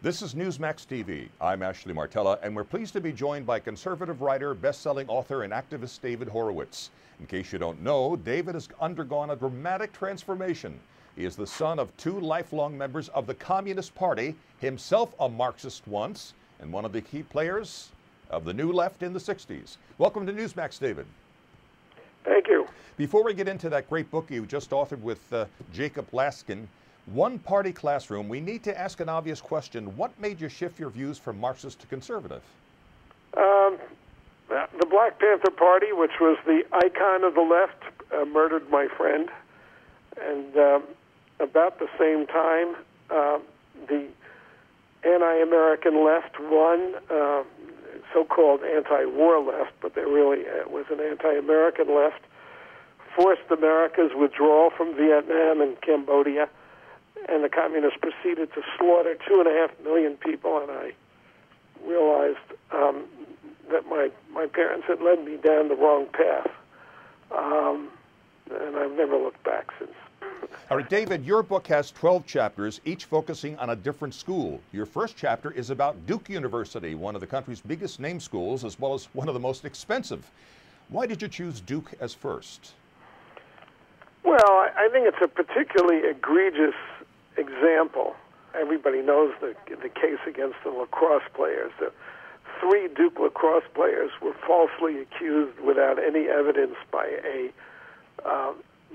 This is Newsmax TV. I'm Ashley Martella, and we're pleased to be joined by conservative writer, best-selling author, and activist David Horowitz. In case you don't know, David has undergone a dramatic transformation. He is the son of two lifelong members of the Communist Party, himself a Marxist once, and one of the key players of the New Left in the 60s. Welcome to Newsmax, David. Thank you. Before we get into that great book you just authored with Jacob Laskin, One Party Classroom, we need to ask an obvious question. What made you shift your views from Marxist to conservative? The Black Panther Party, which was the icon of the left, murdered my friend. And about the same time, the anti-American left won, so-called anti-war left, but there really was an anti-American left, forced America's withdrawal from Vietnam and Cambodia, and the communists proceeded to slaughter 2.5 million people, and I realized that my parents had led me down the wrong path, and I've never looked back since. All right, David, your book has 12 chapters, each focusing on a different school. Your first chapter is about Duke University, one of the country's biggest name schools, as well as one of the most expensive. Why did you choose Duke as first? Well, I think it's a particularly egregious example. Everybody knows the case against the lacrosse players. The 3 Duke lacrosse players were falsely accused without any evidence by a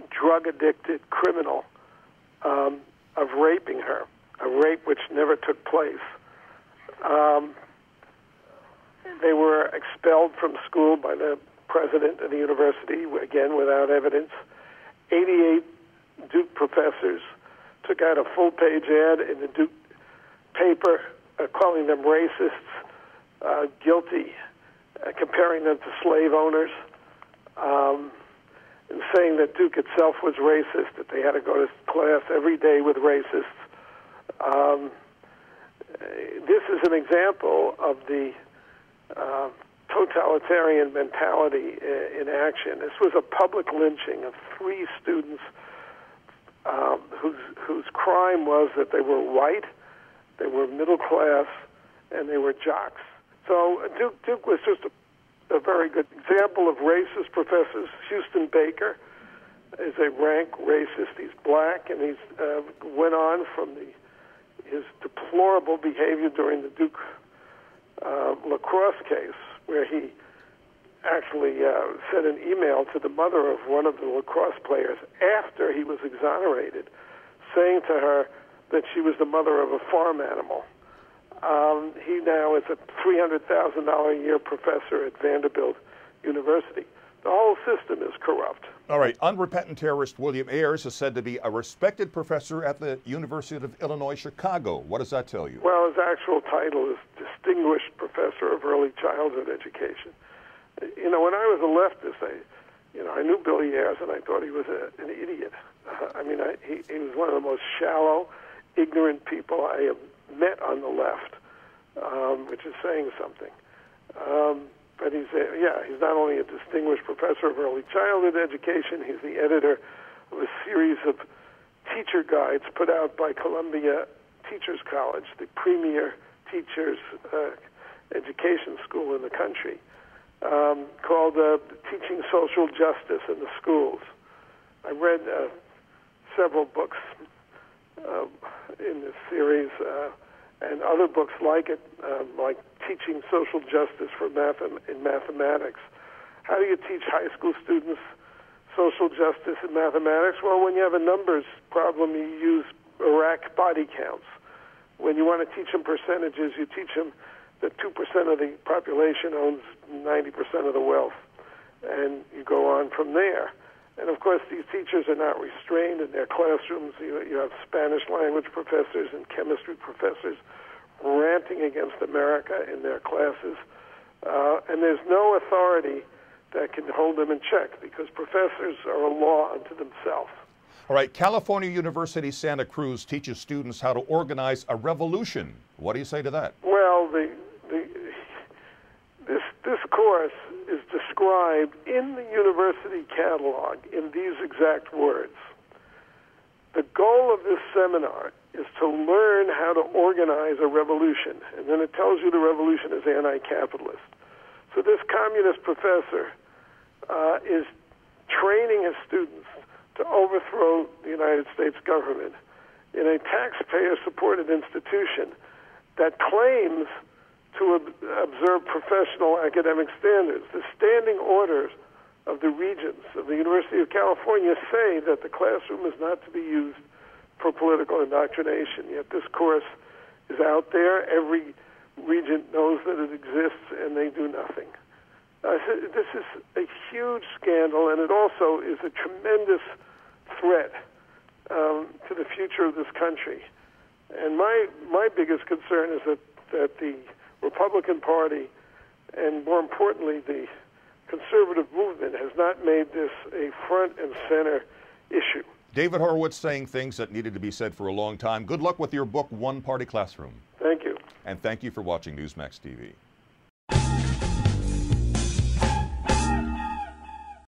drug-addicted criminal of raping her, a rape which never took place. They were expelled from school by the president of the university, again without evidence. 88 Duke professors took out a full-page ad in the Duke paper calling them racists, guilty, comparing them to slave owners, and saying that Duke itself was racist, that they had to go to class every day with racists. This is an example of the totalitarian mentality in action. This was a public lynching of 3 students whose crime was that they were white, they were middle class, and they were jocks. So Duke was just a very good example of racist professors. Houston Baker is a rank racist. He's black, and he's went on from his deplorable behavior during the Duke lacrosse case, where he actually sent an email to the mother of one of the lacrosse players after he was exonerated, saying to her that she was the mother of a farm animal. He now is a $300,000 a year professor at Vanderbilt University. The whole system is corrupt. All right, unrepentant terrorist William Ayers is said to be a respected professor at the University of Illinois, Chicago. What does that tell you? Well, his actual title is Distinguished Professor of Early Childhood Education. You know, when I was a leftist, I knew Billy Ayers, and I thought he was an idiot. He was one of the most shallow, ignorant people I have met on the left, which is saying something. But he's not only a distinguished professor of early childhood education, he's the editor of a series of teacher guides put out by Columbia Teachers College, the premier teachers education school in the country, called Teaching Social Justice in the Schools. I read several books in this series, and other books like it, like Teaching Social Justice in Mathematics. How do you teach high school students social justice in mathematics? Well, when you have a numbers problem, you use Iraq body counts. When you want to teach them percentages, you teach them that 2% of the population owns 90% of the wealth, and you go on from there. And of course, these teachers are not restrained in their classrooms. You have Spanish language professors and chemistry professors ranting against America in their classes. And there's no authority that can hold them in check, because professors are a law unto themselves. All right, California University Santa Cruz teaches students how to organize a revolution. What do you say to that? Well, this course is described in the university catalog in these exact words: the goal of this seminar is to learn how to organize a revolution, and then it tells you the revolution is anti-capitalist. So this communist professor is training his students to overthrow the United States government in a taxpayer-supported institution that claims to observe professional academic standards. The standing orders of the regents of the University of California say that the classroom is not to be used for political indoctrination, yet this course is out there. Every regent knows that it exists, and they do nothing. This is a huge scandal, and it also is a tremendous threat to the future of this country. And my biggest concern is that the Republican Party, and more importantly, the conservative movement, has not made this a front and center issue. David Horowitz saying things that needed to be said for a long time. Good luck with your book, One Party Classroom. Thank you. And thank you for watching Newsmax TV.